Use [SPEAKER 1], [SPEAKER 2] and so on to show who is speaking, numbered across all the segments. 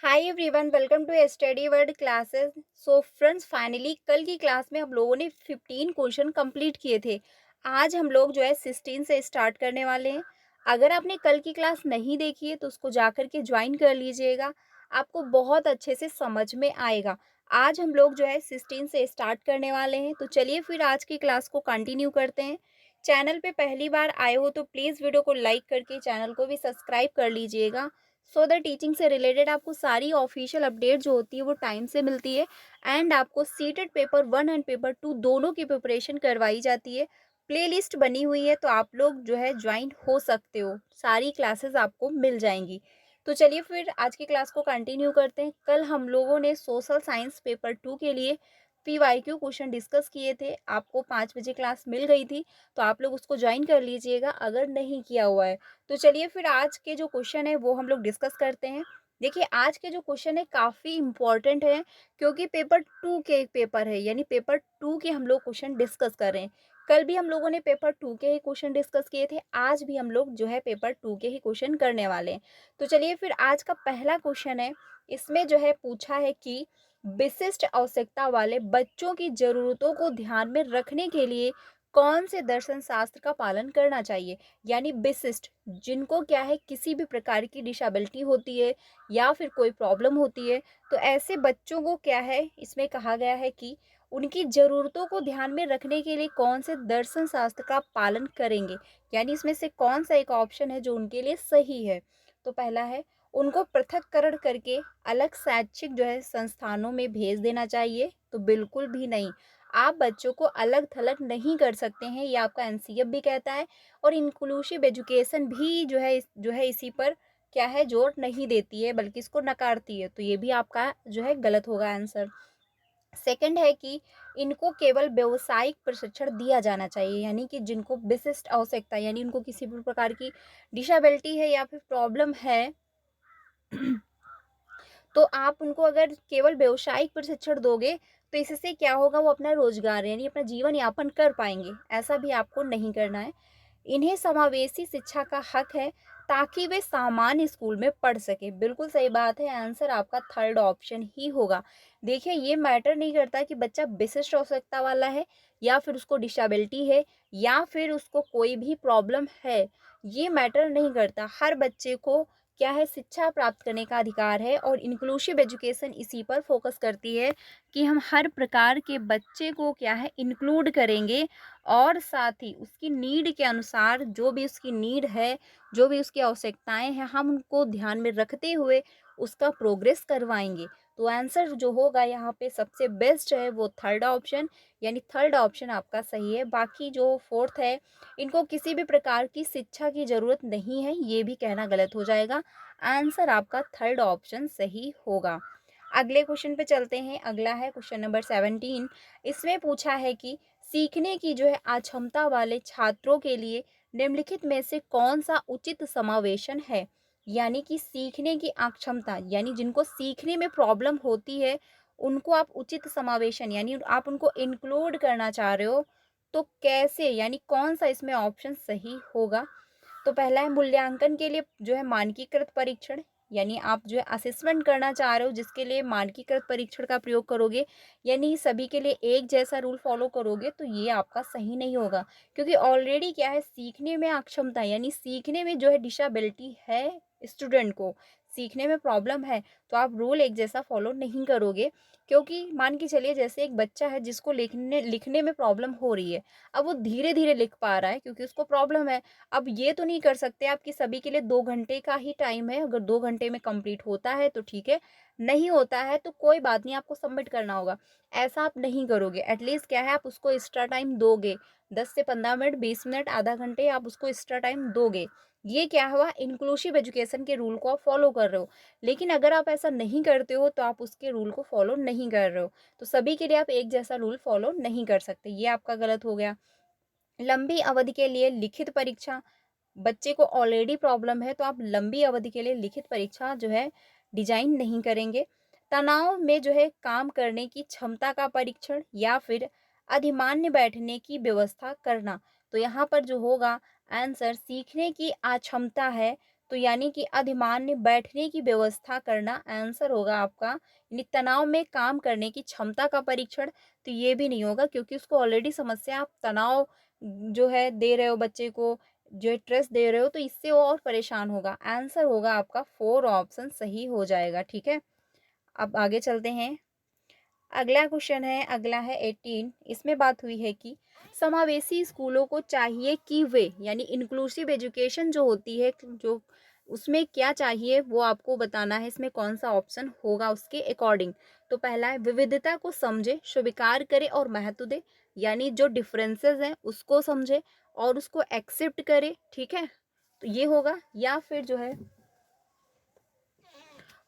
[SPEAKER 1] Hi everyone, welcome to study world classes. So friends, finally कल की class में हम लोगों ने 15 क्वेश्चन कंप्लीट किए थे। आज हम लोग जो है 16 से स्टार्ट करने वाले हैं। अगर आपने कल की क्लास नहीं देखी है तो उसको जाकर के ज्वाइन कर लीजिएगा, आपको बहुत अच्छे से समझ में आएगा। आज हम लोग जो है 16 से स्टार्ट करने वाले हैं, तो चलिए फिर आज की क्लास को कंटिन्यू करते हैं। चैनल पे पहली बार आए हो तो प्लीज़ वीडियो को लाइक करके चैनल को भी सब्सक्राइब कर लीजिएगा। सो द टीचिंग से रिलेटेड आपको सारी ऑफिशियल अपडेट जो होती है वो टाइम से मिलती है। एंड आपको सीटेड पेपर 1 एंड पेपर 2 दोनों की प्रिपरेशन करवाई जाती है। प्लेलिस्ट बनी हुई है, तो आप लोग जो है ज्वाइन हो सकते हो, सारी क्लासेस आपको मिल जाएंगी। तो चलिए फिर आज की क्लास को कंटिन्यू करते हैं। कल हम लोगों ने सोशल साइंस पेपर 2 के लिए PYQ क्वेश्चन डिस्कस किए थे। आपको 5 बजे क्लास मिल गई थी, तो आप लोग उसको ज्वाइन कर लीजिएगा अगर नहीं किया हुआ है। तो चलिए फिर आज के जो क्वेश्चन है वो हम लोग डिस्कस करते हैं। देखिए, आज के जो क्वेश्चन है काफ़ी इंपॉर्टेंट है, क्योंकि पेपर 2 के पेपर है, यानी पेपर 2 के हम लोग क्वेश्चन डिस्कस कर रहे हैं। कल भी हम लोगों ने पेपर 2 के ही क्वेश्चन डिस्कस किए थे, आज भी हम लोग जो है पेपर 2 के ही क्वेश्चन करने वाले हैं। तो चलिए फिर आज का पहला क्वेश्चन है, इसमें जो है पूछा है कि विशिष्ट आवश्यकता वाले बच्चों की ज़रूरतों को ध्यान में रखने के लिए कौन से दर्शन शास्त्र का पालन करना चाहिए। यानी विशिष्ट, जिनको क्या है किसी भी प्रकार की डिसेबिलिटी होती है या फिर कोई प्रॉब्लम होती है, तो ऐसे बच्चों को क्या है इसमें कहा गया है कि उनकी ज़रूरतों को ध्यान में रखने के लिए कौन से दर्शन शास्त्र का पालन करेंगे। यानी इसमें से कौन सा एक ऑप्शन है जो उनके लिए सही है। तो पहला है, उनको पृथक्करण करके अलग शैक्षिक जो है संस्थानों में भेज देना चाहिए। तो बिल्कुल भी नहीं, आप बच्चों को अलग थलग नहीं कर सकते हैं, ये आपका एनसीएफ भी कहता है। और इंक्लूसिव एजुकेशन भी जो है इसी पर क्या है जोर नहीं देती है, बल्कि इसको नकारती है। तो ये भी आपका जो है गलत होगा आंसर। सेकंड है कि इनको केवल व्यावसायिक प्रशिक्षण दिया जाना चाहिए। यानी कि जिनको विशिष्ट आवश्यकता, यानी उनको किसी भी प्रकार की डिसेबिलिटी है या फिर प्रॉब्लम है, तो आप उनको अगर केवल व्यावसायिक प्रशिक्षण दोगे तो इससे क्या होगा, वो अपना रोजगार यानी अपना जीवन यापन कर पाएंगे। ऐसा भी आपको नहीं करना है। इन्हें समावेशी शिक्षा का हक है ताकि वे सामान्य स्कूल में पढ़ सके। बिल्कुल सही बात है, आंसर आपका थर्ड ऑप्शन ही होगा। देखिए, ये मैटर नहीं करता कि बच्चा विशिष्ट आवश्यकता वाला है या फिर उसको डिसेबिलिटी है या फिर उसको कोई भी प्रॉब्लम है, ये मैटर नहीं करता। हर बच्चे को क्या है शिक्षा प्राप्त करने का अधिकार है, और इंक्लूसिव एजुकेशन इसी पर फोकस करती है कि हम हर प्रकार के बच्चे को क्या है इंक्लूड करेंगे, और साथ ही उसकी नीड के अनुसार जो भी उसकी नीड है, जो भी उसकी आवश्यकताएं हैं, हम उनको ध्यान में रखते हुए उसका प्रोग्रेस करवाएंगे। तो आंसर जो होगा यहाँ पे सबसे बेस्ट है वो थर्ड ऑप्शन, यानी थर्ड ऑप्शन आपका सही है। बाकी जो फोर्थ है, इनको किसी भी प्रकार की शिक्षा की ज़रूरत नहीं है, ये भी कहना गलत हो जाएगा। आंसर आपका थर्ड ऑप्शन सही होगा। अगले क्वेश्चन पे चलते हैं। अगला है क्वेश्चन नंबर 17। इसमें पूछा है कि सीखने की जो है अक्षमता वाले छात्रों के लिए निम्नलिखित में से कौन सा उचित समावेशन है। यानी कि सीखने की अक्षमता, यानी जिनको सीखने में प्रॉब्लम होती है, उनको आप उचित समावेशन यानी आप उनको इंक्लूड करना चाह रहे हो, तो कैसे, यानी कौन सा इसमें ऑप्शन सही होगा। तो पहला है, मूल्यांकन के लिए जो है मानकीकृत परीक्षण, यानी आप जो है असेसमेंट करना चाह रहे हो जिसके लिए मानकीकृत परीक्षण का प्रयोग करोगे, यानी सभी के लिए एक जैसा रूल फॉलो करोगे, तो ये आपका सही नहीं होगा। क्योंकि ऑलरेडी क्या है, सीखने में अक्षमता यानी सीखने में जो है डिसेबिलिटी है, स्टूडेंट को सीखने में प्रॉब्लम है, तो आप रूल एक जैसा फॉलो नहीं करोगे। क्योंकि मान के चलिए जैसे एक बच्चा है जिसको लिखने लिखने में प्रॉब्लम हो रही है, अब वो धीरे धीरे लिख पा रहा है क्योंकि उसको प्रॉब्लम है। अब ये तो नहीं कर सकते आप कि सभी के लिए 2 घंटे का ही टाइम है, अगर 2 घंटे में कंप्लीट होता है तो ठीक है, नहीं होता है तो कोई बात नहीं, आपको सबमिट करना होगा। ऐसा आप नहीं करोगे, एटलीस्ट क्या है आप उसको एक्स्ट्रा टाइम दोगे, 10 से 15 मिनट, 20 मिनट, आधा घंटे आप उसको एक्स्ट्रा टाइम दोगे। ये क्या हुआ, इंक्लूसिव एजुकेशन के रूल को आप फॉलो कर रहे हो। लेकिन अगर आप ऐसा नहीं करते हो तो आप उसके रूल को फॉलो नहीं कर रहे हो। तो सभी के लिए आप एक जैसा रूल फॉलो नहीं कर सकते, ये आपका गलत हो गया। लंबी अवधि के लिए लिखित परीक्षा, बच्चे को ऑलरेडी प्रॉब्लम है तो आप लंबी अवधि के लिए लिखित परीक्षा जो है डिजाइन नहीं करेंगे। तनाव में जो है काम करने की क्षमता का परीक्षण या फिर अधिमान्य बैठने की व्यवस्था करना। तो यहाँ पर जो होगा आंसर, सीखने की अक्षमता है तो यानी कि अधिमान में बैठने की व्यवस्था करना आंसर होगा आपका। यानी तनाव में काम करने की क्षमता का परीक्षण, तो ये भी नहीं होगा क्योंकि उसको ऑलरेडी समस्या, आप तनाव जो है दे रहे हो बच्चे को, जो स्ट्रेस दे रहे हो, तो इससे वो और परेशान होगा। आंसर होगा आपका 4 ऑप्शन सही हो जाएगा, ठीक है। अब आगे चलते हैं। अगला क्वेश्चन है, अगला है 18। इसमें बात हुई है कि समावेशी स्कूलों को चाहिए कि वे, यानी इंक्लूसिव एजुकेशन जो होती है, जो उसमें क्या चाहिए वो आपको बताना है। इसमें कौन सा ऑप्शन होगा उसके अकॉर्डिंग। तो पहला है विविधता को समझे, स्वीकार करे और महत्व दे, यानी जो डिफरेंसेस हैं उसको समझे और उसको एक्सेप्ट करे, ठीक है। तो ये होगा। या फिर जो है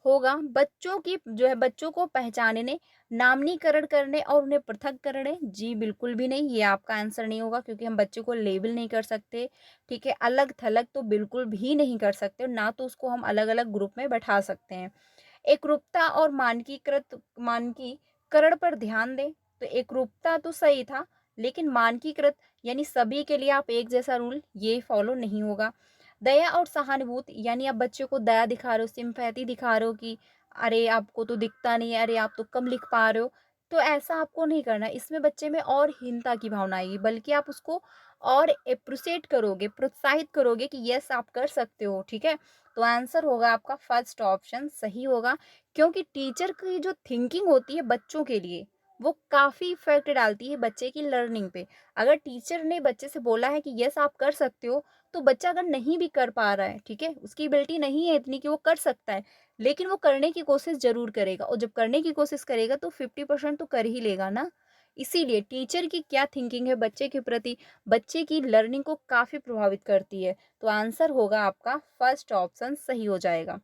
[SPEAKER 1] होगा बच्चों की जो है बच्चों को पहचानने, नामनीकरण करने और उन्हें पृथक करने। जी बिल्कुल भी नहीं, ये आपका आंसर नहीं होगा क्योंकि हम बच्चे को लेबल नहीं कर सकते, ठीक है। अलग थलग तो बिल्कुल भी नहीं कर सकते, ना तो उसको हम अलग अलग ग्रुप में बैठा सकते हैं। एकरूपता और मानकीकरण पर ध्यान दें। तो एकरूपता तो सही था, लेकिन मानकीकृत यानी सभी के लिए आप एक जैसा रूल, ये फॉलो नहीं होगा। दया और सहानुभूति, यानी आप बच्चे को दया दिखा रहे हो, सिंपैथी दिखा रहे हो कि अरे आपको तो दिखता नहीं है, अरे आप तो कम लिख पा रहे हो, तो ऐसा आपको नहीं करना। इसमें बच्चे में और हीनता की भावना आएगी, बल्कि आप उसको और अप्रिशिएट करोगे, प्रोत्साहित करोगे कि यस आप कर सकते हो, ठीक है। तो आंसर होगा आपका फर्स्ट ऑप्शन सही होगा, क्योंकि टीचर की जो थिंकिंग होती है बच्चों के लिए, वो काफ़ी इफेक्ट डालती है बच्चे की लर्निंग पे। अगर टीचर ने बच्चे से बोला है कि यस आप कर सकते हो, तो बच्चा अगर नहीं भी कर पा रहा है, ठीक है, उसकी एबिलिटी नहीं है इतनी कि वो कर सकता है, लेकिन वो करने की कोशिश ज़रूर करेगा, और जब करने की कोशिश करेगा तो 50% तो कर ही लेगा ना। इसीलिए टीचर की क्या थिंकिंग है बच्चे के प्रति, बच्चे की लर्निंग को काफ़ी प्रभावित करती है। तो आंसर होगा आपका फर्स्ट ऑप्शन सही हो जाएगा।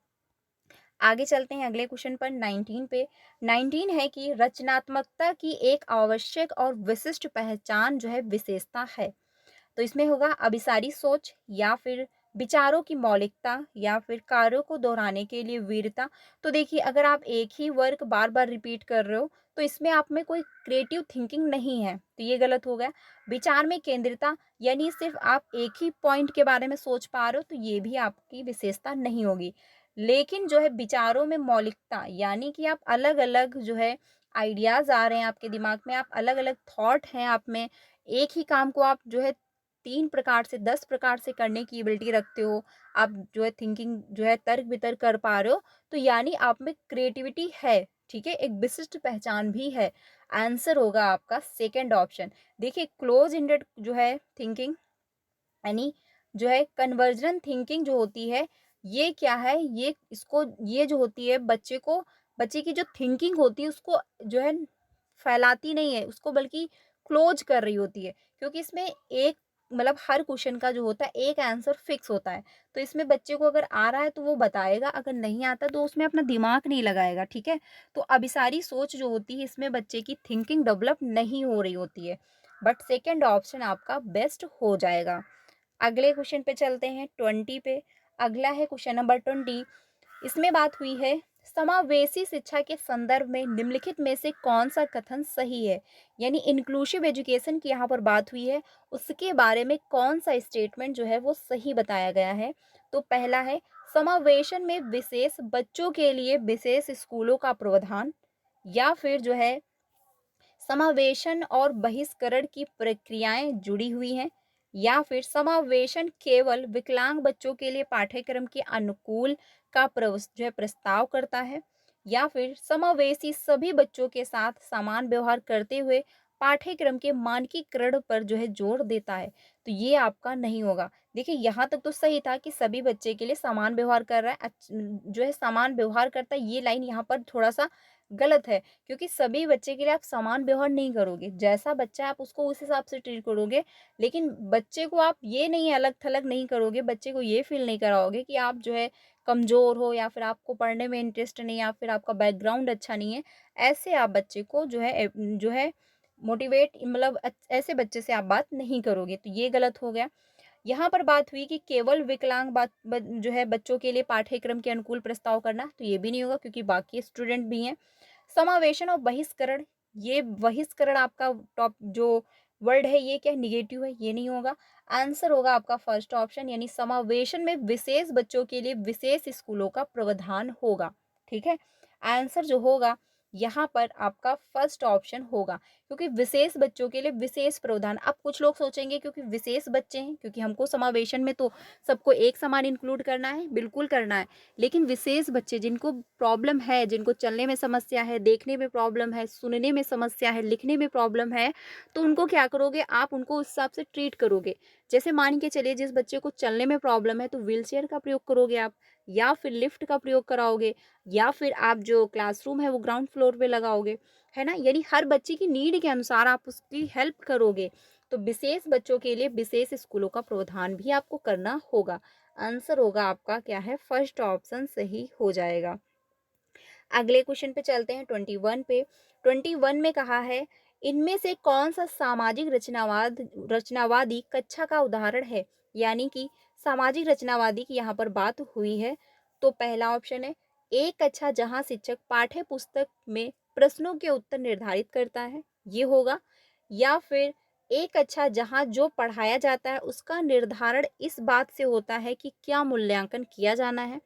[SPEAKER 1] आगे चलते हैं अगले क्वेश्चन पर 19 पे। 19 है कि रचनात्मकता की एक आवश्यक और विशिष्ट पहचान जो है विशेषता है। तो इसमें होगा अभिसारी सोच, या फिर विचारों की मौलिकता, या फिर कार्यों को दोहराने के लिए वीरता। तो देखिए, अगर आप एक ही वर्क बार बार रिपीट कर रहे हो, तो इसमें आप में कोई क्रिएटिव थिंकिंग नहीं है, तो ये गलत हो गया। विचार में केंद्रिता, यानी सिर्फ आप एक ही पॉइंट के बारे में सोच पा रहे हो, तो ये भी आपकी विशेषता नहीं होगी। लेकिन जो है विचारों में मौलिकता, यानी कि आप अलग अलग जो है आइडियाज आ रहे हैं आपके दिमाग में, आप अलग अलग थॉट हैं आप में, एक ही काम को आप जो है 3 प्रकार से 10 प्रकार से करने की एबिलिटी रखते हो, आप जो है थिंकिंग जो है तर्क-वितर्क कर पा रहे हो, तो यानी आप में क्रिएटिविटी है, ठीक है? एक विशिष्ट पहचान भी है। आंसर होगा आपका सेकंड ऑप्शन। देखिए, क्लोज एंडेड जो है थिंकिंग, यानी जो है कन्वर्जन थिंकिंग जो होती है, ये क्या है, ये जो होती है बच्चे की जो थिंकिंग होती है उसको जो है फैलाती नहीं है, उसको बल्कि क्लोज कर रही होती है, क्योंकि इसमें एक मतलब हर क्वेश्चन का जो होता है एक आंसर फिक्स होता है। तो इसमें बच्चे को अगर आ रहा है तो वो बताएगा, अगर नहीं आता तो उसमें अपना दिमाग नहीं लगाएगा, ठीक है। तो अभिसारी सोच जो होती है, इसमें बच्चे की थिंकिंग डेवलप नहीं हो रही होती है। बट सेकेंड ऑप्शन आपका बेस्ट हो जाएगा। अगले क्वेश्चन पे चलते हैं 20 पे। अगला है क्वेश्चन नंबर 20। इसमें बात हुई है समावेशी शिक्षा के संदर्भ में निम्नलिखित में से कौन सा कथन सही है, यानी इंक्लूसिव एजुकेशन की यहाँ पर बात हुई है, उसके बारे में कौन सा स्टेटमेंट जो है वो सही बताया गया है। तो पहला है समावेशन में विशेष बच्चों के लिए विशेष स्कूलों का प्रावधान, या फिर जो है समावेशन और बहिष्करण की प्रक्रियाएं जुड़ी हुई हैं, या फिर समावेशन केवल विकलांग बच्चों के लिए पाठ्यक्रम के अनुकूल का जो है प्रस्ताव करता है, या फिर समावेशी सभी बच्चों के साथ समान व्यवहार करते हुए पाठ्यक्रम के मानकीकरण पर जो है जोर देता है। तो ये आपका नहीं होगा। देखिए, यहाँ तक तो सही था कि सभी बच्चे के लिए समान व्यवहार कर रहा है, जो है समान व्यवहार करता है, ये लाइन यहाँ पर थोड़ा सा गलत है, क्योंकि सभी बच्चे के लिए आप समान व्यवहार नहीं करोगे, जैसा बच्चा है आप उसको उस हिसाब से ट्रीट करोगे। लेकिन बच्चे को आप ये नहीं अलग-थलग नहीं करोगे, बच्चे को ये फ़ील नहीं कराओगे कि आप जो है कमज़ोर हो, या फिर आपको पढ़ने में इंटरेस्ट नहीं है, या फिर आपका बैकग्राउंड अच्छा नहीं है। ऐसे आप बच्चे को जो है मोटिवेट मतलब ऐसे बच्चे से आप बात नहीं करोगे, तो ये गलत हो गया। यहाँ पर बात हुई कि केवल विकलांग जो है बच्चों के लिए पाठ्यक्रम के अनुकूल प्रस्ताव करना, तो ये भी नहीं होगा क्योंकि बाकी स्टूडेंट भी हैं। समावेशन और बहिष्करण, ये बहिष्करण आपका टॉप जो वर्ड है ये क्या निगेटिव है, ये नहीं होगा। आंसर होगा आपका फर्स्ट ऑप्शन, यानी समावेशन में विशेष बच्चों के लिए विशेष स्कूलों का प्रावधान होगा। ठीक है, आंसर जो होगा यहाँ पर आपका फर्स्ट ऑप्शन होगा, क्योंकि विशेष बच्चों के लिए विशेष प्रावधान। अब कुछ लोग सोचेंगे क्योंकि विशेष बच्चे हैं, क्योंकि हमको समावेशन में तो सबको एक समान इंक्लूड करना है, बिल्कुल करना है, लेकिन विशेष बच्चे जिनको प्रॉब्लम है, जिनको चलने में समस्या है, देखने में प्रॉब्लम है, सुनने में समस्या है, लिखने में प्रॉब्लम है, तो उनको क्या करोगे आप, उनको उस हिसाब से ट्रीट करोगे। जैसे मान के चलिए जिस बच्चे को चलने में प्रॉब्लम है तो व्हीलचेयर का प्रयोग करोगे आप, या फिर लिफ्ट का प्रयोग कराओगे, या फिर आप जो क्लासरूम है वो ग्राउंड फ्लोर पे लगाओगे, है ना। यानी हर बच्चे की नीड के अनुसार आप उसकी हेल्प करोगे। तो विशेष बच्चों के लिए विशेष स्कूलों का प्रावधान भी आपको करना होगा। आंसर होगा आपका क्या है, फर्स्ट ऑप्शन सही हो जाएगा। अगले क्वेश्चन पे चलते हैं 21 पे। 21 में कहा है, इनमें से कौन सा सामाजिक रचनावादी कक्षा का उदाहरण है। यानी कि सामाजिक रचनावादी की यहाँ पर बात हुई है। तो पहला ऑप्शन है, एक कक्षा जहाँ शिक्षक पाठ्य पुस्तक में प्रश्नों के उत्तर निर्धारित करता है, ये होगा। या फिर एक कक्षा जहाँ जो पढ़ाया जाता है उसका निर्धारण इस बात से होता है कि क्या मूल्यांकन किया जाना है।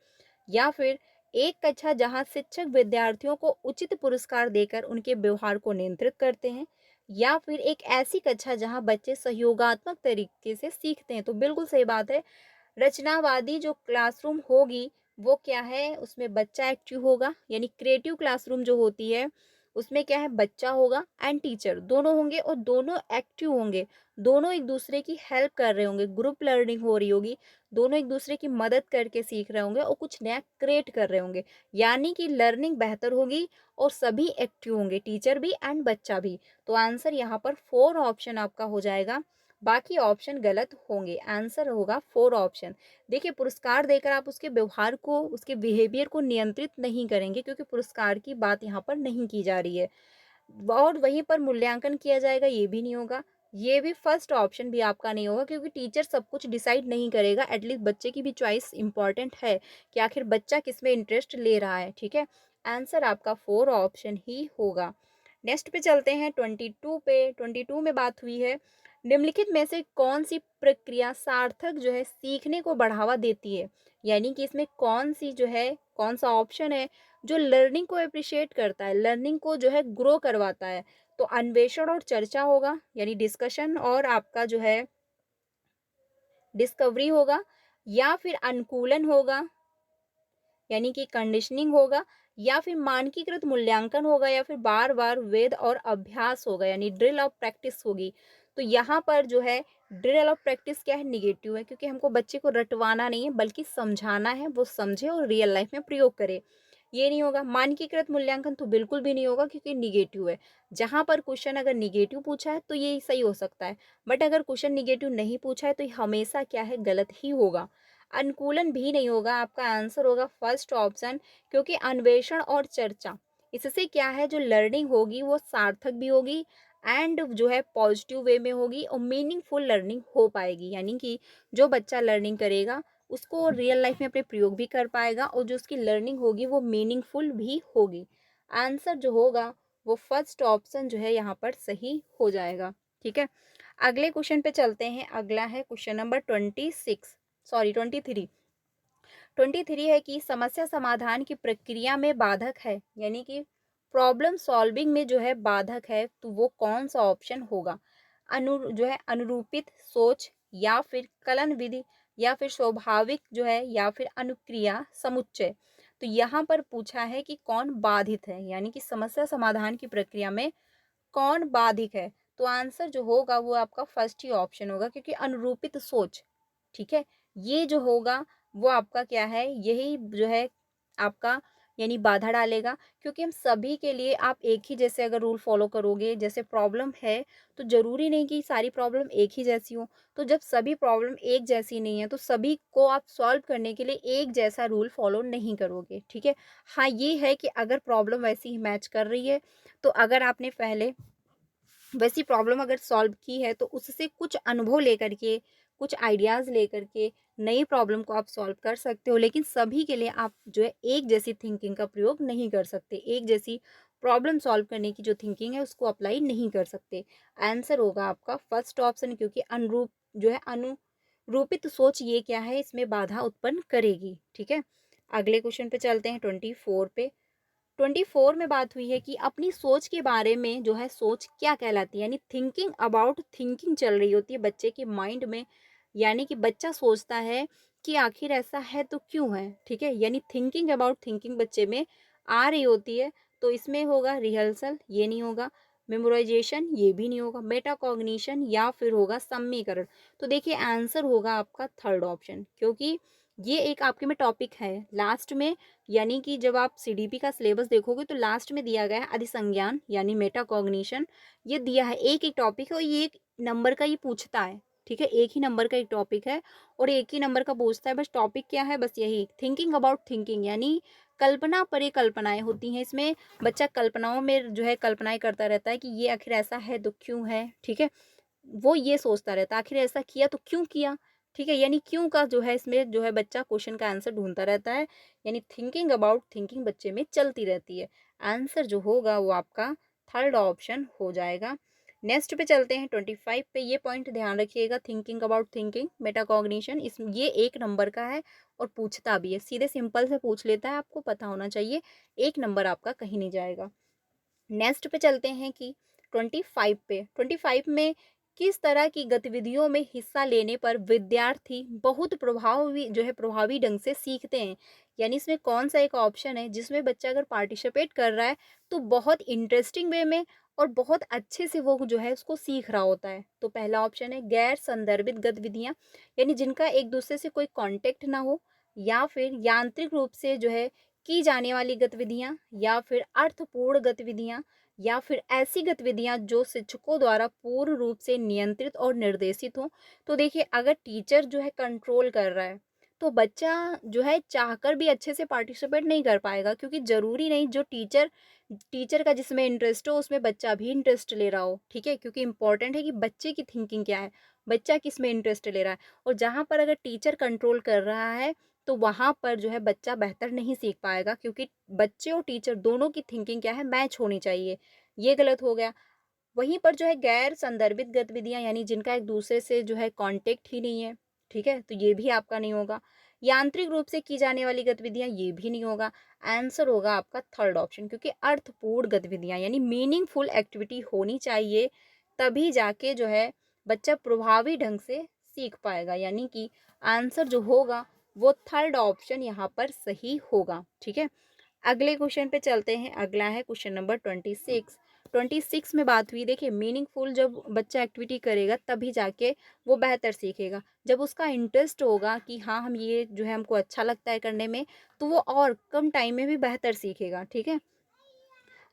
[SPEAKER 1] या फिर एक कक्षा जहां शिक्षक विद्यार्थियों को उचित पुरस्कार देकर उनके व्यवहार को नियंत्रित करते हैं। या फिर एक ऐसी कक्षा जहां बच्चे सहयोगात्मक तरीके से सीखते हैं। तो बिल्कुल सही बात है, रचनावादी जो क्लासरूम होगी वो क्या है, उसमें बच्चा एक्टिव होगा, यानी क्रिएटिव क्लासरूम जो होती है उसमें क्या है, बच्चा होगा एंड टीचर दोनों होंगे, और दोनों एक्टिव होंगे, दोनों एक दूसरे की हेल्प कर रहे होंगे, ग्रुप लर्निंग हो रही होगी, दोनों एक दूसरे की मदद करके सीख रहे होंगे और कुछ नया क्रिएट कर रहे होंगे, यानी कि लर्निंग बेहतर होगी और सभी एक्टिव होंगे, टीचर भी एंड बच्चा भी। तो आंसर यहाँ पर 4 ऑप्शन आपका हो जाएगा, बाकी ऑप्शन गलत होंगे। आंसर होगा 4 ऑप्शन। देखिए, पुरस्कार देकर आप उसके व्यवहार को, उसके बिहेवियर को नियंत्रित नहीं करेंगे, क्योंकि पुरस्कार की बात यहाँ पर नहीं की जा रही है, और वहीं पर मूल्यांकन किया जाएगा, ये भी नहीं होगा। ये भी फर्स्ट ऑप्शन भी आपका नहीं होगा, क्योंकि टीचर सब कुछ डिसाइड नहीं करेगा। एटलीस्ट बच्चे की भी चॉइस इंपॉर्टेंट है कि आखिर बच्चा किस में इंटरेस्ट ले रहा है। ठीक है, आंसर आपका 4 ऑप्शन ही होगा। नेक्स्ट पे चलते हैं 22 पे। 22 में बात हुई है, निम्नलिखित में से कौन सी प्रक्रिया सार्थक जो है सीखने को बढ़ावा देती है। यानी कि इसमें कौन सी जो है, कौन सा ऑप्शन है जो लर्निंग को अप्रिशिएट करता है, लर्निंग को जो है ग्रो करवाता है। तो अन्वेषण और चर्चा होगा, यानी डिस्कशन और आपका जो है डिस्कवरी होगा। या फिर अनुकूलन होगा, यानी कि कंडीशनिंग होगा। या फिर मानकीकृत मूल्यांकन होगा। या फिर बार बार वेद और अभ्यास होगा, यानी ड्रिल ऑफ प्रैक्टिस होगी। तो यहाँ पर जो है ड्रिल ऑफ प्रैक्टिस क्या है, निगेटिव है, क्योंकि हमको बच्चे को रटवाना नहीं है बल्कि समझाना है, वो समझे और रियल लाइफ में प्रयोग करे। ये नहीं होगा। मानकीकृत मूल्यांकन तो बिल्कुल भी नहीं होगा, क्योंकि निगेटिव है। जहाँ पर क्वेश्चन अगर निगेटिव पूछा है तो ये सही हो सकता है, बट अगर क्वेश्चन निगेटिव नहीं पूछा है तो ये हमेशा क्या है, गलत ही होगा। अनुकूलन भी नहीं होगा, आपका आंसर होगा फर्स्ट ऑप्शन, क्योंकि अन्वेषण और चर्चा, इससे क्या है, जो लर्निंग होगी वो सार्थक भी होगी एंड जो है पॉजिटिव वे में होगी और मीनिंगफुल लर्निंग हो पाएगी। यानी कि जो बच्चा लर्निंग करेगा उसको रियल लाइफ में अपने प्रयोग भी कर पाएगा, और जो उसकी लर्निंग होगी वो मीनिंगफुल भी होगी। आंसर जो होगा वो फर्स्ट ऑप्शन जो है यहाँ पर सही हो जाएगा। ठीक है, अगले क्वेश्चन पे चलते हैं। अगला है क्वेश्चन नंबर 23। 23 है कि समस्या समाधान की प्रक्रिया में बाधक है, यानी कि प्रॉब्लम सॉल्विंग में जो है बाधक है, तो वो कौन सा ऑप्शन होगा। जो है अनुरूपित सोच, या फिर कलन विधि, या फिर स्वाभाविक जो है, या फिर अनुक्रिया समुच्चय। तो यहाँ पर पूछा है कि कौन बाधित है, यानी कि समस्या समाधान की प्रक्रिया में कौन बाधिक है। तो आंसर जो होगा वो आपका फर्स्ट ही ऑप्शन होगा, क्योंकि अनुरूपित सोच, ठीक है, ये जो होगा वो आपका क्या है, यही जो है आपका यानी बाधा डालेगा। क्योंकि हम सभी के लिए आप एक ही जैसे अगर रूल फॉलो करोगे, जैसे प्रॉब्लम है तो जरूरी नहीं कि सारी प्रॉब्लम एक ही जैसी हो। तो जब सभी प्रॉब्लम एक जैसी नहीं है तो सभी को आप सॉल्व करने के लिए एक जैसा रूल फॉलो नहीं करोगे। ठीक है, हाँ ये है कि अगर प्रॉब्लम वैसी ही मैच कर रही है, तो अगर आपने पहले वैसी प्रॉब्लम अगर सॉल्व की है तो उससे कुछ अनुभव लेकर के, कुछ आइडियाज़ लेकर के नई प्रॉब्लम को आप सॉल्व कर सकते हो। लेकिन सभी के लिए आप जो है एक जैसी थिंकिंग का प्रयोग नहीं कर सकते, एक जैसी प्रॉब्लम सॉल्व करने की जो थिंकिंग है उसको अप्लाई नहीं कर सकते। आंसर होगा आपका फर्स्ट ऑप्शन, क्योंकि जो है अनुरूपित सोच ये क्या है, इसमें बाधा उत्पन्न करेगी। ठीक है, अगले क्वेश्चन पे चलते हैं 24 पे। 24 में बात हुई है कि अपनी सोच के बारे में जो है सोच क्या कहलाती है, यानी थिंकिंग अबाउट थिंकिंग चल रही होती है बच्चे के माइंड में, यानी कि बच्चा सोचता है कि आखिर ऐसा है तो क्यों है। ठीक है, यानी थिंकिंग अबाउट थिंकिंग बच्चे में आ रही होती है। तो इसमें होगा रिहर्सल, ये नहीं होगा, मेमोराइजेशन, ये भी नहीं होगा, मेटाकॉग्निशन, या फिर होगा समीकरण। तो देखिए आंसर होगा आपका थर्ड ऑप्शन, क्योंकि ये एक आपके में टॉपिक है लास्ट में, यानी कि जब आप सीडीपी का सिलेबस देखोगे तो लास्ट में दिया गया है अधिसंज्ञान यानी मेटाकॉग्निशन, ये दिया है, एक एक टॉपिक है और ये एक नंबर का ये पूछता है। ठीक है, एक ही नंबर का एक टॉपिक है और एक ही नंबर का पूछता है। बस टॉपिक क्या है, बस यही थिंकिंग अबाउट थिंकिंग, यानी कल्पना परिकल्पनाएं होती हैं इसमें। बच्चा कल्पनाओं में जो है कल्पनाएं करता रहता है कि ये आखिर ऐसा है तो क्यों है। ठीक है, वो ये सोचता रहता है आखिर ऐसा किया तो क्यों किया। ठीक है, यानी क्यों का जो है इसमें जो है बच्चा क्वेश्चन का आंसर ढूंढता रहता है, यानी थिंकिंग अबाउट थिंकिंग बच्चे में चलती रहती है। आंसर जो होगा वो आपका थर्ड ऑप्शन हो जाएगा। नेक्स्ट पे चलते हैं 25 पे। ये पॉइंट ध्यान रखिएगा, थिंकिंग अबाउट थिंकिंग मेटाकॉग्निशन, इस ये एक नंबर का है और पूछता भी है, सीधे सिंपल से पूछ लेता है, आपको पता होना चाहिए, एक नंबर आपका कहीं नहीं जाएगा। नेक्स्ट पे चलते हैं कि 25 पे। 25 में किस तरह की गतिविधियों में हिस्सा लेने पर विद्यार्थी बहुत प्रभावी ढंग से सीखते हैं, यानी इसमें कौन सा एक ऑप्शन है जिसमें बच्चा अगर पार्टिसिपेट कर रहा है तो बहुत इंटरेस्टिंग वे में और बहुत अच्छे से वो जो है उसको सीख रहा होता है। तो पहला ऑप्शन है गैर संदर्भित गतिविधियां, यानी जिनका एक दूसरे से कोई कांटेक्ट ना हो, या फिर यांत्रिक रूप से जो है की जाने वाली गतिविधियां, या फिर अर्थपूर्ण गतिविधियां, या फिर ऐसी गतिविधियां जो शिक्षकों द्वारा पूर्ण रूप से नियंत्रित और निर्देशित हो। तो देखिए अगर टीचर जो है कंट्रोल कर रहा है तो बच्चा जो है चाहकर भी अच्छे से पार्टिसिपेट नहीं कर पाएगा, क्योंकि जरूरी नहीं जो टीचर टीचर का जिसमें इंटरेस्ट हो उसमें बच्चा भी इंटरेस्ट ले रहा हो। ठीक है, क्योंकि इंपॉर्टेंट है कि बच्चे की थिंकिंग क्या है, बच्चा किस में इंटरेस्ट ले रहा है। और जहाँ पर अगर टीचर कंट्रोल कर रहा है तो वहाँ पर जो है बच्चा बेहतर नहीं सीख पाएगा, क्योंकि बच्चे और टीचर दोनों की थिंकिंग क्या है, मैच होनी चाहिए। ये गलत हो गया। वहीं पर जो है गैर संदर्भित गतिविधियां, यानी जिनका एक दूसरे से जो है कांटेक्ट ही नहीं है। ठीक है, तो ये भी आपका नहीं होगा। यांत्रिक रूप से की जाने वाली गतिविधियां, ये भी नहीं होगा। आंसर होगा आपका थर्ड ऑप्शन, क्योंकि अर्थपूर्ण गतिविधियां यानी मीनिंगफुल एक्टिविटी होनी चाहिए, तभी जाके जो है बच्चा प्रभावी ढंग से सीख पाएगा, यानी कि आंसर जो होगा वो थर्ड ऑप्शन यहाँ पर सही होगा। ठीक है, अगले क्वेश्चन पे चलते हैं। अगला है क्वेश्चन नंबर 26। 26 में बात हुई, देखिए मीनिंगफुल जब बच्चा एक्टिविटी करेगा तभी जाके वो बेहतर सीखेगा, जब उसका इंटरेस्ट होगा कि हाँ हम ये जो है हमको अच्छा लगता है करने में, तो वो और कम टाइम में भी बेहतर सीखेगा। ठीक है,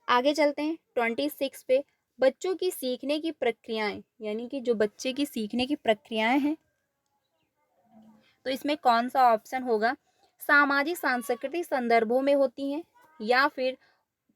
[SPEAKER 1] आगे चलते हैं 26 पे। बच्चों की सीखने की प्रक्रियाएं, यानी कि जो बच्चे की सीखने की प्रक्रियाएं हैं, तो इसमें कौन सा ऑप्शन होगा, सामाजिक सांस्कृतिक संदर्भों में होती हैं, या फिर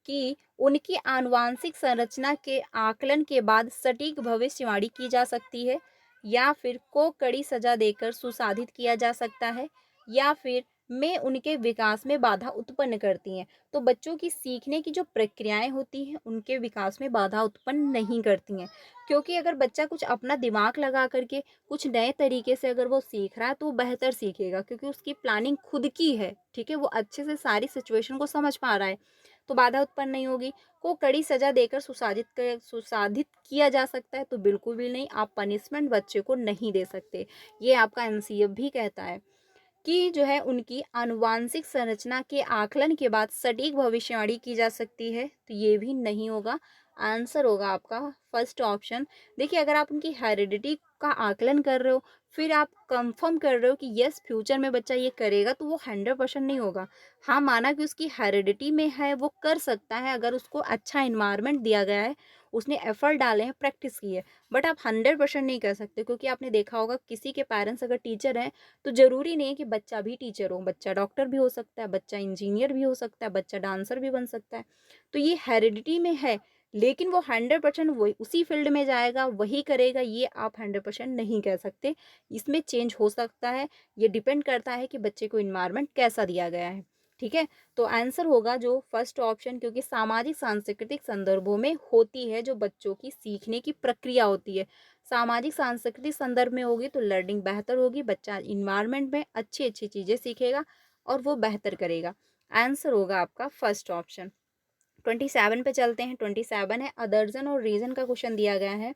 [SPEAKER 1] कि उनकी आनुवांशिक संरचना के आकलन के बाद सटीक भविष्यवाणी की जा सकती है, या फिर को कड़ी सजा देकर सुसाधित किया जा सकता है, या फिर में उनके विकास में बाधा उत्पन्न करती हैं। तो बच्चों की सीखने की जो प्रक्रियाएं होती हैं उनके विकास में बाधा उत्पन्न नहीं करती हैं, क्योंकि अगर बच्चा कुछ अपना दिमाग लगा करके कुछ नए तरीके से अगर वो सीख रहा है तो वो बेहतर सीखेगा, क्योंकि उसकी प्लानिंग खुद की है। ठीक है, वो अच्छे से सारी सिचुएशन को समझ पा रहा है, तो बाधा उत्पन्न नहीं होगी। को कड़ी सजा देकर सुसाधित किया जा सकता है, तो बिल्कुल भी नहीं, आप पनिशमेंट बच्चे को नहीं दे सकते। ये आपका एनसीएफ भी कहता है कि जो है उनकी आनुवांशिक संरचना के आकलन के बाद सटीक भविष्यवाणी की जा सकती है, तो ये भी नहीं होगा। आंसर होगा आपका फर्स्ट ऑप्शन। देखिए अगर आप उनकी हेरिडिटी का आकलन कर रहे हो, फिर आप कंफर्म कर रहे हो कि यस फ्यूचर में बच्चा ये करेगा, तो वो 100% नहीं होगा। हाँ, माना कि उसकी हेरिडिटी में है, वो कर सकता है अगर उसको अच्छा इन्वायरमेंट दिया गया है, उसने एफर्ट डाले हैं, प्रैक्टिस की है, बट आप 100% नहीं कर सकते, क्योंकि आपने देखा होगा किसी के पेरेंट्स अगर टीचर हैं तो जरूरी नहीं है कि बच्चा भी टीचर हो, बच्चा डॉक्टर भी हो सकता है, बच्चा इंजीनियर भी हो सकता है, बच्चा डांसर भी बन सकता है। तो ये हेरिडिटी में है, लेकिन वो 100% वही उसी फील्ड में जाएगा, वही करेगा, ये आप 100% नहीं कह सकते। इसमें चेंज हो सकता है, ये डिपेंड करता है कि बच्चे को इन्वायरमेंट कैसा दिया गया है। ठीक है? तो आंसर होगा जो फर्स्ट ऑप्शन, क्योंकि सामाजिक सांस्कृतिक संदर्भों में होती है जो बच्चों की सीखने की प्रक्रिया होती है। सामाजिक सांस्कृतिक संदर्भ में होगी तो लर्निंग बेहतर होगी, बच्चा इन्वायरमेंट में अच्छी-अच्छी चीज़ें सीखेगा और वो बेहतर करेगा। आंसर होगा आपका फर्स्ट ऑप्शन। 27 पे चलते हैं। 27 है अदर्शन और रीज़न का क्वेश्चन दिया गया है।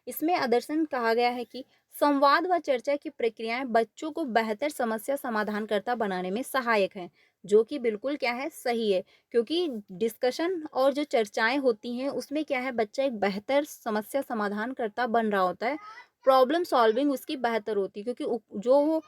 [SPEAKER 1] इसमें अदर्शन कहा गया है कि संवाद व चर्चा की प्रक्रियाएं बच्चों को बेहतर समस्या समाधानकर्ता बनाने में सहायक हैं, जो कि बिल्कुल क्या है, सही है। क्योंकि डिस्कशन और जो चर्चाएं होती हैं उसमें क्या है, बच्चा एक बेहतर समस्या समाधानकर्ता बन रहा होता है, प्रॉब्लम सॉल्विंग उसकी बेहतर होती है, क्योंकि जो वो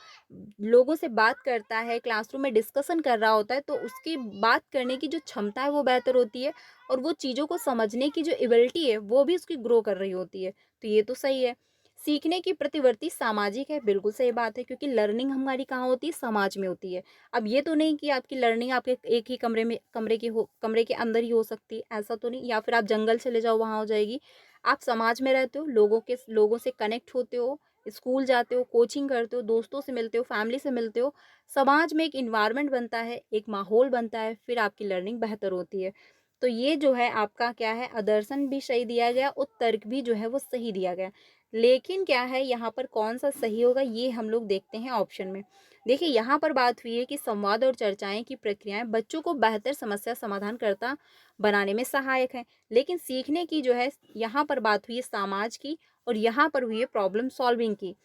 [SPEAKER 1] लोगों से बात करता है, क्लासरूम में डिस्कशन कर रहा होता है, तो उसकी बात करने की जो क्षमता है वो बेहतर होती है, और वो चीज़ों को समझने की जो एबिलिटी है वो भी उसकी ग्रो कर रही होती है। तो ये तो सही है। सीखने की प्रतिवर्ती सामाजिक है, बिल्कुल सही बात है, क्योंकि लर्निंग हमारी कहाँ होती है, समाज में होती है। अब ये तो नहीं कि आपकी लर्निंग आपके एक ही कमरे के अंदर ही हो सकती है, ऐसा तो नहीं, या फिर आप जंगल चले जाओ वहाँ हो जाएगी। आप समाज में रहते हो, लोगों से कनेक्ट होते हो, स्कूल जाते हो, कोचिंग करते हो, दोस्तों से मिलते हो, फैमिली से मिलते हो, समाज में एक इन्वायरमेंट बनता है, एक माहौल बनता है, फिर आपकी लर्निंग बेहतर होती है। तो ये जो है आपका क्या है, अदर्शन भी सही दिया गया और तर्क भी जो है वो सही दिया गया। लेकिन क्या है यहाँ पर कौन सा सही होगा, ये हम लोग देखते हैं ऑप्शन में। देखिए यहाँ पर बात हुई है कि संवाद और चर्चाएं की प्रक्रियाएं बच्चों को बेहतर समस्या समाधानकर्ता बनाने में सहायक है, लेकिन सीखने की जो है यहाँ पर बात हुई है समाज की, और यहाँ पर हुई है प्रॉब्लम सॉल्विंग की।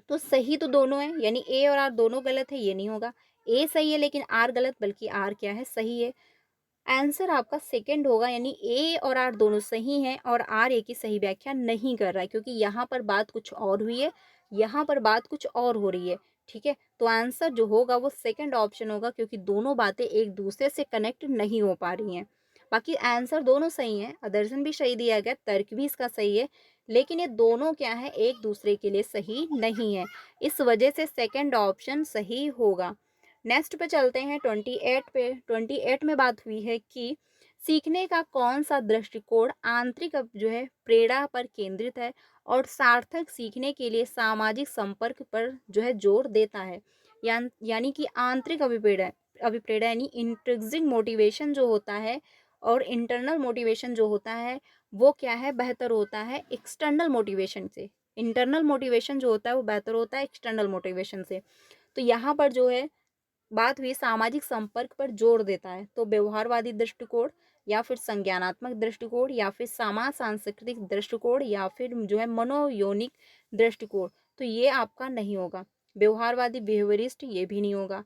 [SPEAKER 1] तो सही तो दोनों है, यानी ए और आर दोनों गलत है, ये नहीं होगा। ए सही है लेकिन आर गलत, बल्कि आर क्या है, सही है। आंसर आपका सेकंड होगा, यानी ए और आर दोनों सही हैं और आर ए की सही व्याख्या नहीं कर रहा है, क्योंकि यहाँ पर बात कुछ और हुई है, यहाँ पर बात कुछ और हो रही है। ठीक है, तो आंसर जो होगा वो सेकंड ऑप्शन होगा, क्योंकि दोनों बातें एक दूसरे से कनेक्ट नहीं हो पा रही हैं। बाकी आंसर दोनों सही हैं, अदर्शन भी सही दिया गया, तर्क भी इसका सही है, लेकिन ये दोनों क्या है, एक दूसरे के लिए सही नहीं है। इस वजह से सेकंड ऑप्शन सही होगा। नेक्स्ट पे चलते हैं 28 पे। 28 में बात हुई है कि सीखने का कौन सा दृष्टिकोण आंतरिक जो है प्रेरणा पर केंद्रित है और सार्थक सीखने के लिए सामाजिक संपर्क पर जो है जोर देता है। यानी कि आंतरिक अभिप्रेरणा अभिप्रेरणा यानी इंट्रिंसिक मोटिवेशन जो होता है, और इंटरनल मोटिवेशन जो होता है वो क्या है, बेहतर होता है एक्सटर्नल मोटिवेशन से। इंटरनल मोटिवेशन जो होता है वो बेहतर होता है एक्सटर्नल मोटिवेशन से। तो यहाँ पर जो है बात हुई सामाजिक संपर्क पर जोर देता है, तो व्यवहारवादी दृष्टिकोण, या फिर संज्ञानात्मक दृष्टिकोण, या फिर समाज सांस्कृतिक दृष्टिकोण, या फिर जो है मनोयोनिक दृष्टिकोण, तो ये आपका नहीं होगा। व्यवहारवादी बिहेवियरिस्ट ये भी नहीं होगा,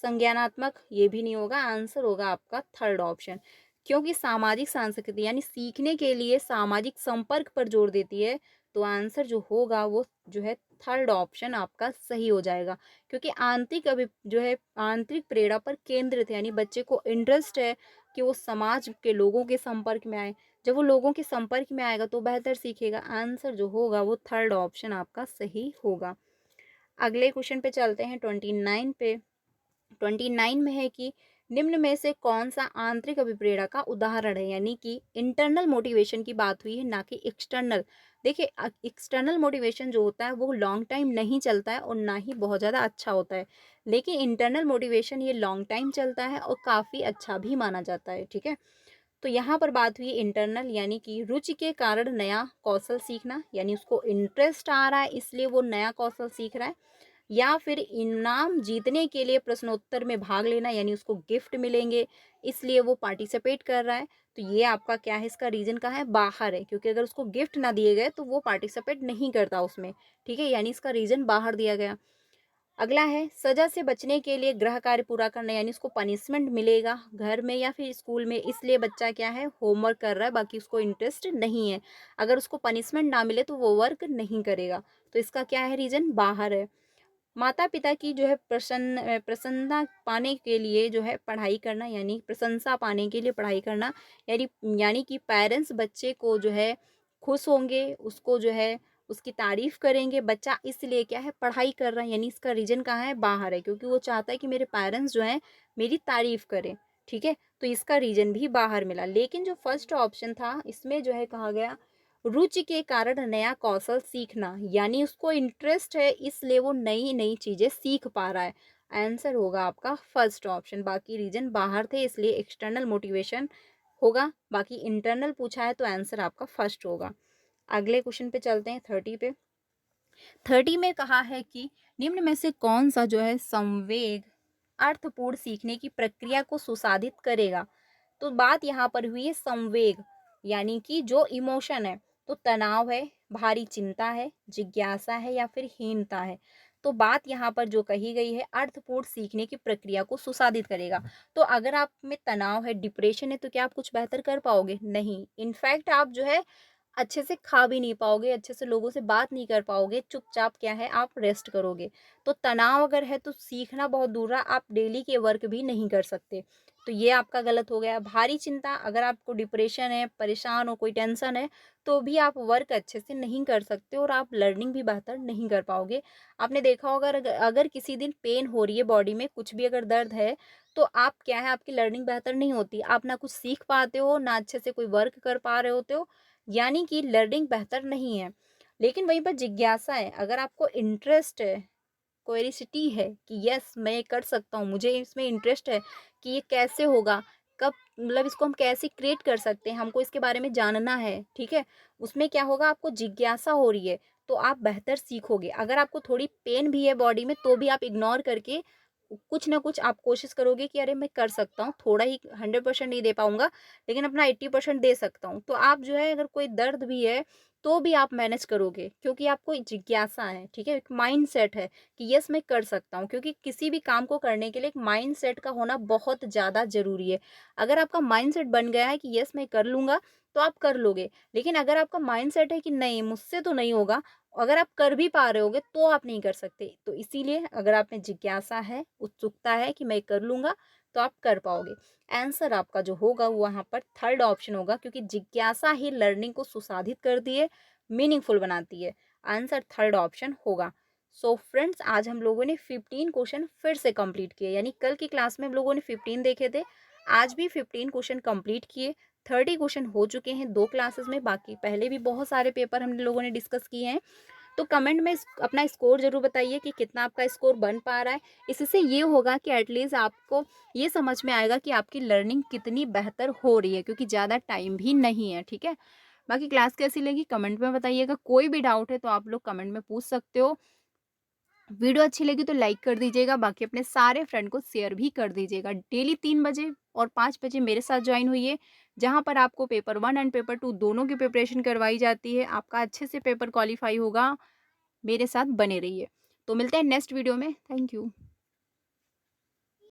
[SPEAKER 1] संज्ञानात्मक ये भी नहीं होगा। आंसर होगा आपका थर्ड ऑप्शन, क्योंकि सामाजिक सांस्कृतिक यानी सीखने के लिए सामाजिक संपर्क पर जोर देती है। तो आंसर जो होगा वो जो है थर्ड ऑप्शन आपका सही हो जाएगा, क्योंकि जो है आंतरिक प्रेरणा पर केंद्रित है, यानी बच्चे को इंटरेस्ट है कि वो समाज के लोगों के संपर्क में आए। जब वो लोगों के संपर्क में आएगा तो बेहतर सीखेगा। आंसर जो होगा वो थर्ड ऑप्शन आपका सही होगा। अगले क्वेश्चन पे चलते हैं 29 पे। 29 में है कि निम्न में से कौन सा आंतरिक अभिप्रेरणा का उदाहरण है, यानी कि इंटरनल मोटिवेशन की बात हुई है, ना कि एक्सटर्नल। देखिए एक्सटर्नल मोटिवेशन जो होता है वो लॉन्ग टाइम नहीं चलता है और ना ही बहुत ज़्यादा अच्छा होता है, लेकिन इंटरनल मोटिवेशन ये लॉन्ग टाइम चलता है और काफ़ी अच्छा भी माना जाता है। ठीक है, तो यहाँ पर बात हुई इंटरनल, यानी कि रुचि के कारण नया कौशल सीखना, यानी उसको इंटरेस्ट आ रहा है इसलिए वो नया कौशल सीख रहा है, या फिर इनाम जीतने के लिए प्रश्नोत्तर में भाग लेना, यानी उसको गिफ्ट मिलेंगे इसलिए वो पार्टिसिपेट कर रहा है। तो ये आपका क्या है, इसका रीजन का है, बाहर है, क्योंकि अगर उसको गिफ्ट ना दिए गए तो वो पार्टिसिपेट नहीं करता उसमें। ठीक है, यानी इसका रीजन बाहर दिया गया। अगला है सजा से बचने के लिए गृह कार्य पूरा करना, यानी उसको पनिशमेंट मिलेगा घर में या फिर स्कूल में, इसलिए बच्चा क्या है, होमवर्क कर रहा है, बाकी उसको इंटरेस्ट नहीं है। अगर उसको पनिशमेंट ना मिले तो वो वर्क नहीं करेगा, तो इसका क्या है, रीजन बाहर है। माता पिता की जो है प्रसन्नता पाने के लिए जो है पढ़ाई करना, यानी प्रशंसा पाने के लिए पढ़ाई करना, यानी यानी कि पेरेंट्स बच्चे को जो है खुश होंगे, उसको जो है उसकी तारीफ करेंगे, बच्चा इसलिए क्या है, पढ़ाई कर रहा है, यानी इसका रीजन कहाँ है, बाहर है, क्योंकि वो चाहता है कि मेरे पेरेंट्स जो है मेरी तारीफ करें। ठीक है, तो इसका रीजन भी बाहर मिला। लेकिन जो फर्स्ट ऑप्शन था इसमें जो है कहा गया रुचि के कारण नया कौशल सीखना, यानी उसको इंटरेस्ट है इसलिए वो नई नई चीजें सीख पा रहा है। आंसर होगा आपका फर्स्ट ऑप्शन। बाकी रीजन बाहर थे इसलिए एक्सटर्नल मोटिवेशन होगा, बाकी इंटरनल पूछा है तो आंसर आपका फर्स्ट होगा। अगले क्वेश्चन पे चलते हैं 30 पे। 30 में कहा है कि निम्न में से कौन सा जो है संवेग अर्थपूर्ण सीखने की प्रक्रिया को सुसाधित करेगा। तो बात यहाँ पर हुई है संवेग, यानी कि जो इमोशन है, तो तनाव है, भारी चिंता है, जिज्ञासा है या फिर हीनता है। तो बात यहाँ पर जो कही गई है अर्थपूर्ण सीखने की प्रक्रिया को सुसाधित करेगा। तो अगर आप में तनाव है, डिप्रेशन है, तो क्या आप कुछ बेहतर कर पाओगे? नहीं। इनफैक्ट आप जो है अच्छे से खा भी नहीं पाओगे, अच्छे से लोगों से बात नहीं कर पाओगे, चुपचाप क्या है आप रेस्ट करोगे। तो तनाव अगर है तो सीखना बहुत दूर रहा, आप डेली के वर्क भी नहीं कर सकते। तो ये आपका गलत हो गया। भारी चिंता, अगर आपको डिप्रेशन है, परेशान हो, कोई टेंशन है, तो भी आप वर्क अच्छे से नहीं कर सकते और आप लर्निंग भी बेहतर नहीं कर पाओगे। आपने देखा होगा अगर अगर किसी दिन पेन हो रही है बॉडी में, कुछ भी अगर दर्द है, तो आप क्या है आपकी लर्निंग बेहतर नहीं होती। आप ना कुछ सीख पाते हो, ना अच्छे से कोई वर्क कर पा रहे होते हो, यानी कि लर्निंग बेहतर नहीं है। लेकिन वहीं पर जिज्ञासा है, अगर आपको इंटरेस्ट है, क्यूरियोसिटी है कि यस मैं ये कर सकता हूँ, मुझे इसमें इंटरेस्ट है कि ये कैसे होगा, कब मतलब इसको हम कैसे क्रिएट कर सकते हैं, हमको इसके बारे में जानना है, ठीक है। उसमें क्या होगा, आपको जिज्ञासा हो रही है तो आप बेहतर सीखोगे। अगर आपको थोड़ी पेन भी है बॉडी में तो भी आप इग्नोर करके कुछ ना कुछ आप कोशिश करोगे कि अरे मैं कर सकता हूँ, थोड़ा ही 100% नहीं दे पाऊंगा लेकिन अपना 80% दे सकता हूँ। तो आप जो है अगर कोई दर्द भी है तो भी आप मैनेज करोगे क्योंकि आपको जिज्ञासा है, ठीक है, एक माइंड सेट है कि यस मैं कर सकता हूँ। क्योंकि किसी भी काम को करने के लिए एक माइंड सेट का होना बहुत ज़्यादा ज़रूरी है। अगर आपका माइंड सेट बन गया है कि यस मैं कर लूँगा तो आप कर लोगे। लेकिन अगर आपका माइंड सेट है कि नहीं मुझसे तो नहीं होगा, अगर आप कर भी पा रहे होगे तो आप नहीं कर सकते। तो इसीलिए अगर आप में जिज्ञासा है, उत्सुकता है कि मैं कर लूँगा, तो आप कर पाओगे। आंसर आपका जो होगा वो वहाँ पर थर्ड ऑप्शन होगा क्योंकि जिज्ञासा ही लर्निंग को सुसाधित करती है, मीनिंगफुल बनाती है। आंसर थर्ड ऑप्शन होगा। सो फ्रेंड्स, आज हम लोगों ने 15 क्वेश्चन फिर से कंप्लीट किए, यानी कल की क्लास में हम लोगों ने 15 देखे थे, आज भी 15 क्वेश्चन कंप्लीट किए। 30 क्वेश्चन हो चुके हैं 2 क्लासेस में, बाकी पहले भी बहुत सारे पेपर हम लोगों ने डिस्कस किए हैं। तो कमेंट में अपना स्कोर ज़रूर बताइए कि कितना आपका स्कोर बन पा रहा है। इससे ये होगा कि एटलीस्ट आपको ये समझ में आएगा कि आपकी लर्निंग कितनी बेहतर हो रही है क्योंकि ज़्यादा टाइम भी नहीं है, ठीक है। बाकी क्लास कैसी लगी कमेंट में बताइएगा। कोई भी डाउट है तो आप लोग कमेंट में पूछ सकते हो। वीडियो अच्छी लगी तो लाइक कर दीजिएगा, बाकी अपने सारे फ्रेंड को शेयर भी कर दीजिएगा। डेली 3 बजे और 5 बजे मेरे साथ ज्वाइन हुई, जहाँ पर आपको पेपर 1 एंड पेपर 2 दोनों की प्रिपरेशन करवाई जाती है। आपका अच्छे से पेपर क्वालिफाई होगा, मेरे साथ बने रहिए। तो मिलते हैं नेक्स्ट वीडियो में। Thank you.